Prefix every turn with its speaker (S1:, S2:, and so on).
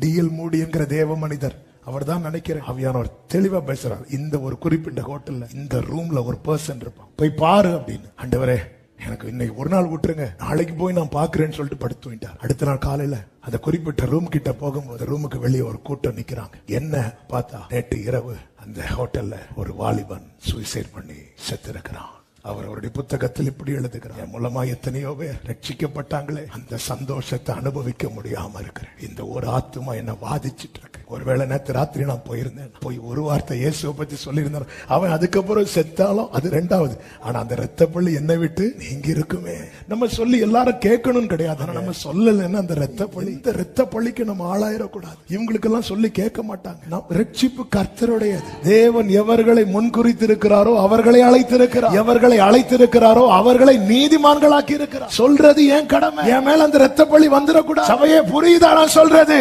S1: TL மூடி என்கிற தேவ மனிதர், அவர் தான் நினைக்கிறேன், ஆவியானவர் தெளிவா பேசுறார். இந்த ஒரு குறிப்பிட்ட ஹோட்டல்ல இந்த ரூம்ல ஒரு பர்சன் இருப்பான், போய் பாரு அப்படின்னு. ஆண்டவரே எனக்கு இன்னைக்கு ஒரு நாள் விட்டுருங்க, நாளைக்கு போய் நான் பாக்குறேன்னு சொல்லிட்டு படுத்து போயிட்டார். அடுத்த நாள் காலையில அந்த குறிப்பிட்ட ரூம் கிட்ட போகும்போது ரூமுக்கு வெளியே ஒரு கூட்டம் நிக்கிறாங்க. என்ன பார்த்தா நேற்று இரவு அந்த ஹோட்டல்ல ஒரு வாலிபன் சூசைட் பண்ணி செத்து இருக்கிறான். அவருடைய புத்தகத்தில் இப்படி எழுதுகிறார், என் மூலமா எத்தனையோ பேர் ரட்சிக்கப்பட்டாங்களே, அந்த சந்தோஷத்தை அனுபவிக்க முடியாம இருக்கிறேன். இந்த ஒரு ஆத்துமா என்ன வாதிச்சிட்டு இருக்கு. ஒருவேளை நேற்று ராத்திரி நான் போயிருந்தேன், போய் ஒரு வார்த்தை இயேசுவை பத்தி சொல்லியிருந்தான், அவன் அதுக்கப்புறம் செத்தாலும் அது ரெண்டாவது. ஆனா அந்த ரத்த பள்ளி என்னை விட்டு நீங்க இருக்குமே. நம்ம சொல்லி எல்லாரும் கேட்கணும்னு கிடையாது, ஆனா நம்ம சொல்லலன்னா அந்த ரத்த பள்ளி, இந்த ரத்த பள்ளிக்கு நம்ம ஆளாயிடக்கூடாது. இவங்களுக்கு எல்லாம் சொல்லி கேட்க மாட்டாங்க. ரட்சிப்பு கர்த்தருடையது. தேவன் எவர்களை முன்குறித்திருக்கிறாரோ அவர்களை அழைத்திருக்கிறார், எவர்களை அழைத்திருக்கிறாரோ அவர்களை நீதிமான்களாக்கி இருக்கிறார். சொல்றது ஏன் கடமை, என் மேல அந்த ரத்த பழி வந்துடக்கூடாது. சபையே புரியுதா நான் சொல்றது?